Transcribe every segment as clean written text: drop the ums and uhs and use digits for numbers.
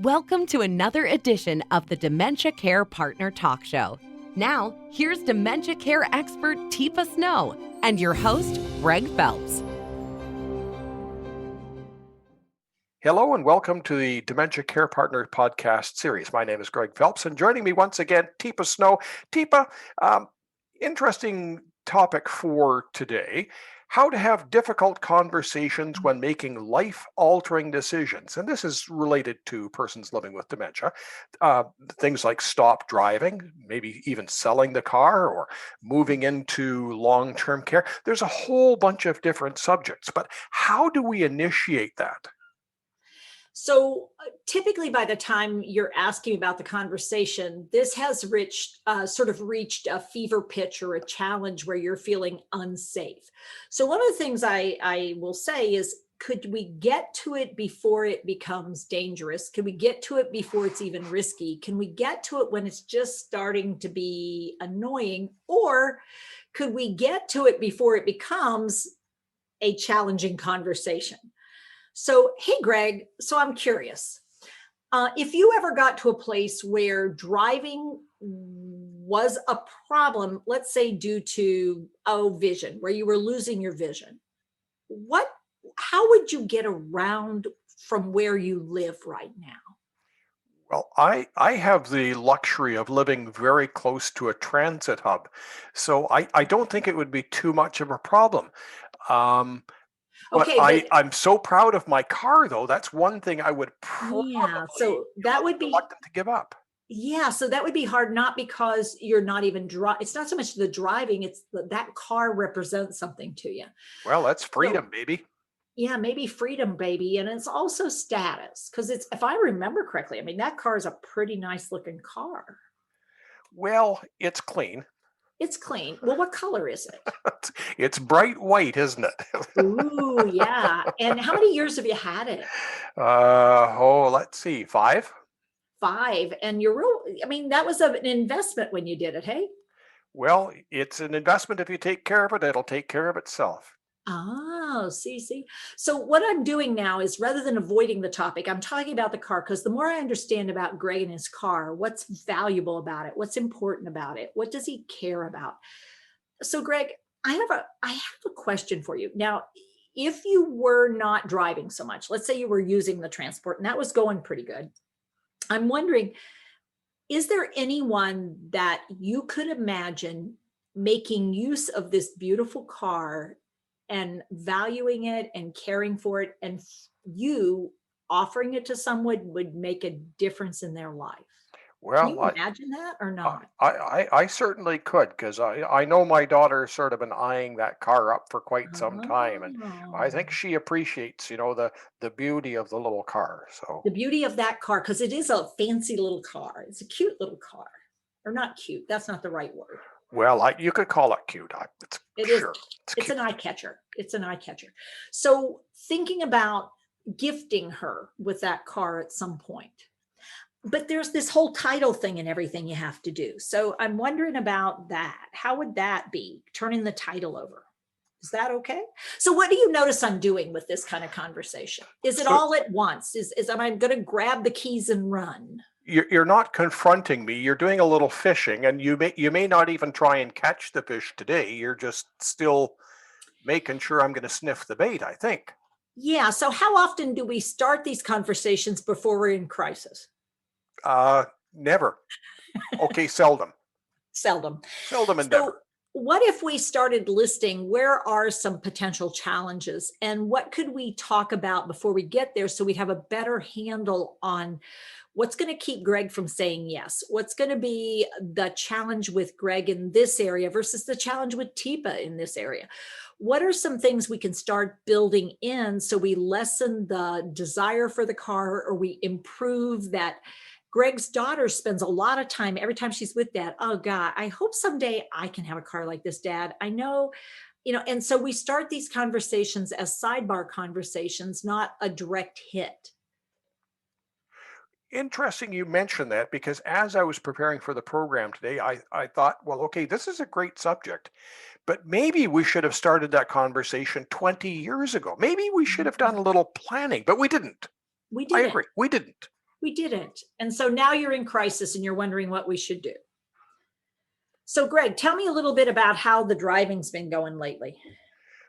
Welcome to another edition of the Dementia Care Partner Talk Show. Now, here's dementia care expert Teepa and your host, Greg Phelps. Hello and welcome to the Dementia Care Partner podcast series. My name is Greg Phelps, and joining me once again, Teepa Snow. Teepa, interesting topic for today. How to have difficult conversations when making life-altering decisions. And this is related to persons living with dementia. Things like stop driving, maybe even selling the car or moving into long-term care. There's a whole bunch of different subjects, but how do we initiate that? So typically by the time you're asking about the conversation, this has reached a fever pitch or a challenge where you're feeling unsafe. So one of the things I will say is, could we get to it before it becomes dangerous? Can we get to it before it's even risky? Can we get to it when it's just starting to be annoying? Or could we get to it before it becomes a challenging conversation? So, hey, Greg, so I'm curious, if you ever got to a place where driving was a problem, let's say due to vision, where you were losing your vision, how would you get around from where you live right now? Well, I have the luxury of living very close to a transit hub, so I don't think it would be too much of a problem. But I'm so proud of my car, though. That's one thing I would probably so that would be reluctant to give up. Yeah, so that would be hard, not because you're not even it's not so much the driving, it's that car represents something to you. Well, that's freedom, baby. Yeah, maybe freedom, baby. And it's also status, because if I remember correctly, I mean, that car is a pretty nice looking car. Well, it's clean. It's clean. Well, what color is it? It's bright white, isn't it? Ooh, yeah. And how many years have you had it? Let's see, 5. 5. And that was an investment when you did it, hey? Well, it's an investment. If you take care of it, it'll take care of itself. Oh, see. So what I'm doing now is, rather than avoiding the topic, I'm talking about the car, because the more I understand about Greg and his car, what's valuable about it, what's important about it, what does he care about? So Greg, I have a question for you. Now, if you were not driving so much, let's say you were using the transport and that was going pretty good, I'm wondering, is there anyone that you could imagine making use of this beautiful car and valuing it and caring for it, and you offering it to someone would make a difference in their life? Well, Can you imagine that or not? I certainly could, because I know my daughter's sort of been eyeing that car up for quite some time, and I think she appreciates, the beauty of the little car. So The beauty of that car, because it is a fancy little car. It's a cute little car. Or not cute, that's not the right word. Well, you could call it cute. It's an eye catcher. It's an eye catcher. So thinking about gifting her with that car at some point. But there's this whole title thing and everything you have to do. So I'm wondering about that. How would that be, turning the title over? Is that okay? So what do you notice I'm doing with this kind of conversation? Is it all at once? Am I going to grab the keys and run? You're not confronting me. You're doing a little fishing, and you may not even try and catch the fish today. You're just still making sure I'm going to sniff the bait, I think. Yeah. So how often do we start these conversations before we're in crisis? Never. Okay, seldom. Seldom and never. What if we started listing where are some potential challenges, and what could we talk about before we get there, so we'd have a better handle on what's going to keep Greg from saying yes? What's going to be the challenge with Greg in this area versus the challenge with Teepa in this area? What are some things we can start building in so we lessen the desire for the car, or we improve that? Greg's daughter spends a lot of time, every time she's with Dad, oh God, I hope someday I can have a car like this, Dad. I know, and so we start these conversations as sidebar conversations, not a direct hit. Interesting you mentioned that, because as I was preparing for the program today, I thought, well, okay, this is a great subject, but maybe we should have started that conversation 20 years ago. Maybe we should have done a little planning, but we didn't. We didn't. I agree. We didn't. We didn't. And so now you're in crisis and you're wondering what we should do. So, Greg, tell me a little bit about how the driving's been going lately.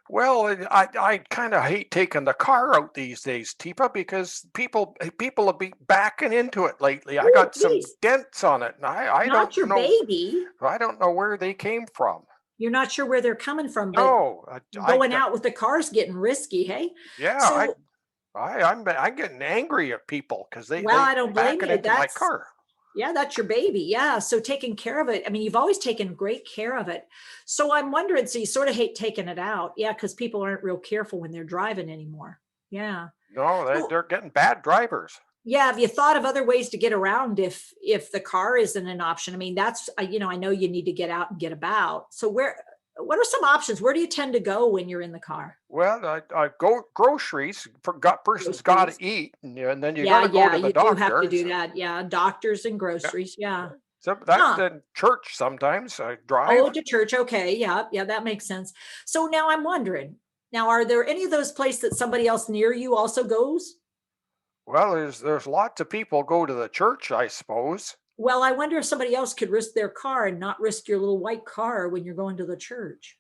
Well, I kind of hate taking the car out these days, Teepa, because people have been backing into it lately. I Oh, got some geez, dents on it, and not your baby. I don't know where they came from. You're not sure where they're coming from, but No, going out with the car's getting risky, hey? yeah, So, I'm getting angry at people because well, they I don't blame backing you. into my car. Yeah, that's your baby. Yeah. So taking care of it. I mean, you've always taken great care of it. So I'm wondering, so you sort of hate taking it out. Yeah, because people aren't real careful when they're driving anymore. Yeah. No, So they're getting bad drivers. yeah, have you thought of other ways to get around if the car isn't an option? I mean, that's I know you need to get out and get about. So what are some options? Where do you tend to go when you're in the car? Well, I go groceries. Person's got to Groceries. eat, and then you got Yeah, to go yeah, to the you do have to doctor. do that. Yeah, doctors and Yeah. groceries. Yeah. So that Huh. then church sometimes I drive. Oh, to church. Okay. Yeah. Yeah. That makes sense. So now I'm wondering, now, are there any of those places that somebody else near you also goes? Well, there's lots of people go to the church, I suppose. Well, I wonder if somebody else could risk their car and not risk your little white car when you're going to the church.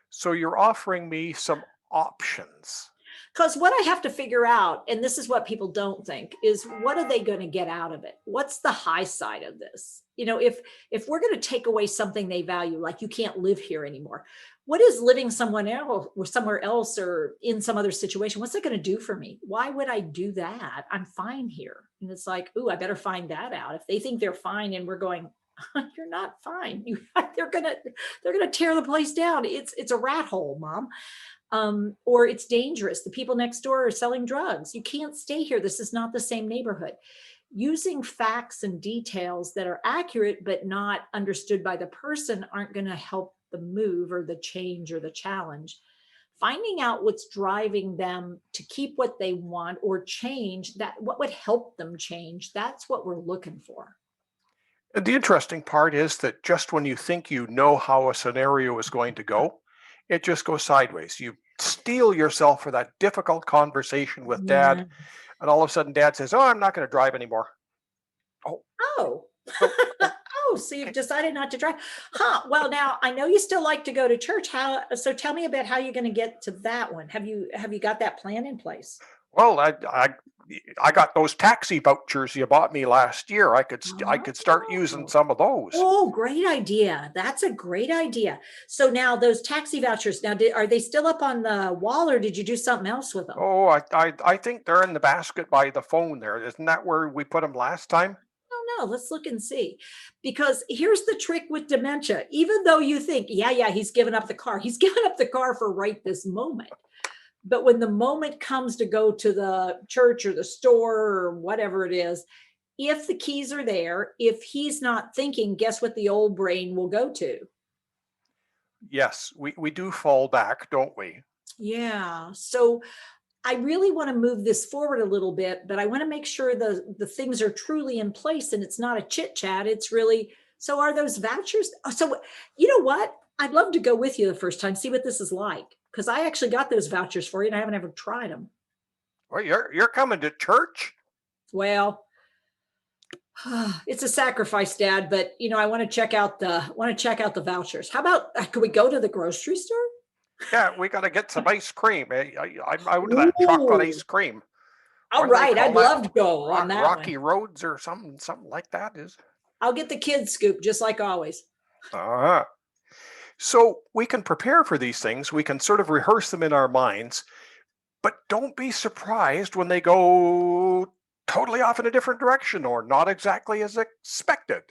So you're offering me some options. Because what I have to figure out, and this is what people don't think, is what are they going to get out of it? What's the high side of this? If we're going to take away something they value, like you can't live here anymore, what is living somewhere else or in some other situation? What's that going to do for me? Why would I do that? I'm fine here. And it's like, ooh, I better find that out. If they think they're fine and we're going, you're not fine. They're gonna tear the place down. It's a rat hole, mom. Or it's dangerous. The people next door are selling drugs. You can't stay here. This is not the same neighborhood. Using facts and details that are accurate but not understood by the person aren't going to help the move or the change or the challenge. Finding out what's driving them to keep what they want or change that, what would help them change, that's what we're looking for. And the interesting part is that just when you think you know how a scenario is going to go, it just goes sideways. You steel yourself for that difficult conversation with dad, Yeah. and all of a sudden dad says, "Oh, I'm not going to drive anymore." Oh, Oh. oh, oh, Oh, so you've okay. decided not to drive. Huh. Well, now I know you still like to go to church. So tell me about how you're going to get to that one. Have you got that plan in place? Well, I got those taxi vouchers you bought me last year. I could start using Oh. some of those. Oh, great idea. That's a great idea. So now those taxi vouchers, now are they still up on the wall or did you do something else with them? Oh, I think they're in the basket by the phone there. Isn't that where we put them last time? Oh no, let's look and see. Because here's the trick with dementia. Even though you think, yeah, he's given up the car, he's given up the car for right this moment. But when the moment comes to go to the church or the store or whatever it is, if the keys are there, if he's not thinking, guess what the old brain will go to? Yes, we do fall back, don't we? Yeah. So I really want to move this forward a little bit, but I want to make sure the things are truly in place and it's not a chit chat. It's really, so are those vouchers? So you know what? I'd love to go with you the first time, see what this is like. Because I actually got those vouchers for you and I haven't ever tried them. Well, you're coming to church? Well, it's a sacrifice, Dad, but I want to check out the vouchers. How about could we go to the grocery store? Yeah, we got to get some ice cream. I'm out of that chocolate Ooh, ice cream. all What do they right. call I'd that? love to go on that one. Rocky Roads or something like that is. I'll get the kids scoop just like always. Uh-huh. So we can prepare for these things. We can sort of rehearse them in our minds, but don't be surprised when they go totally off in a different direction or not exactly as expected.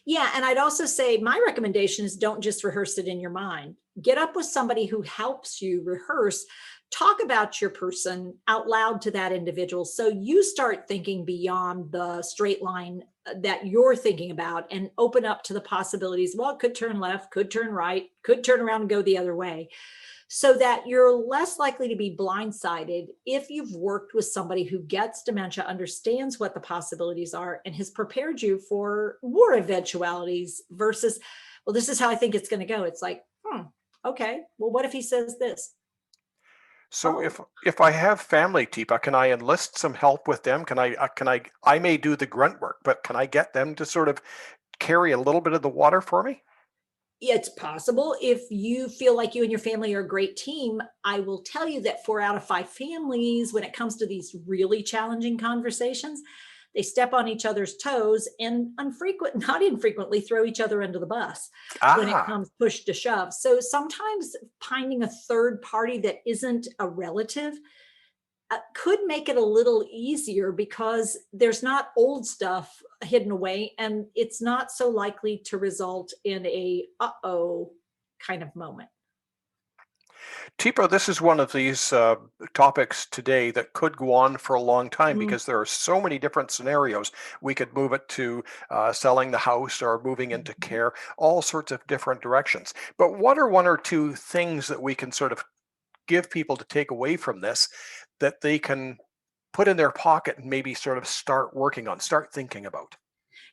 Yeah, and I'd also say my recommendation is don't just rehearse it in your mind. Get up with somebody who helps you rehearse. Talk about your person out loud to that individual. So you start thinking beyond the straight line that you're thinking about and open up to the possibilities. Well, it could turn left, could turn right, could turn around and go the other way so that you're less likely to be blindsided if you've worked with somebody who gets dementia, understands what the possibilities are, and has prepared you for more eventualities versus, well, this is how I think it's going to go. It's like, okay, well, what if he says this? So Oh, if I have family, Teepa, can I enlist some help with them? I may do the grunt work, but can I get them to sort of carry a little bit of the water for me? it's possible. If you feel like you and your family are a great team, I will tell you that 4 out of 5 families, when it comes to these really challenging conversations, they step on each other's toes and not infrequently throw each other under the bus when it Ah, comes push to shove. So sometimes finding a third party that isn't a relative could make it a little easier because there's not old stuff hidden away and it's not so likely to result in a uh-oh kind of moment. Teepa, this is one of these topics today that could go on for a long time Mm, because there are so many different scenarios. We could move it to selling the house or moving into mhm. care, all sorts of different directions. But what are one or two things that we can sort of give people to take away from this that they can put in their pocket and maybe sort of start working on, start thinking about?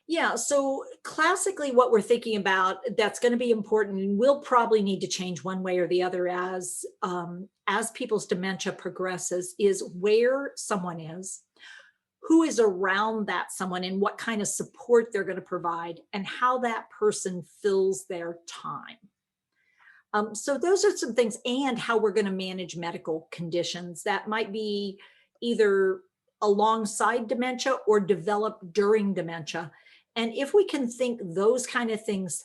Yeah, so classically what we're thinking about that's going to be important and we'll probably need to change one way or the other as people's dementia progresses is where someone is, who is around that someone and what kind of support they're going to provide and how that person fills their time. So those are some things, and how we're going to manage medical conditions that might be either alongside dementia or develop during dementia. And if we can think those kind of things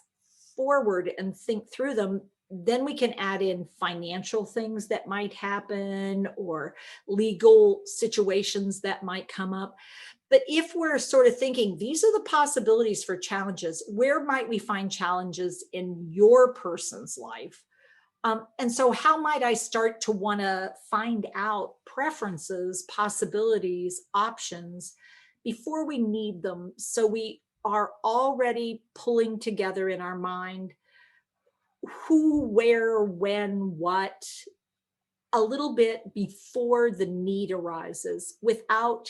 forward and think through them, then we can add in financial things that might happen or legal situations that might come up. But if we're sort of thinking these are the possibilities for challenges, where might we find challenges in your person's life? And so, how might I start to want to find out preferences, possibilities, options before we need them? So we are already pulling together in our mind who, where, when, what, a little bit before the need arises without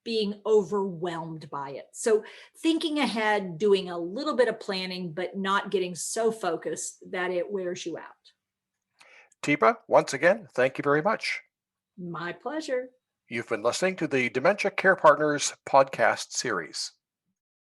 being overwhelmed by it. So, thinking ahead, doing a little bit of planning, but not getting so focused that it wears you out. Teepa, once again, thank you very much. My pleasure. You've been listening to the Dementia Care Partners podcast series.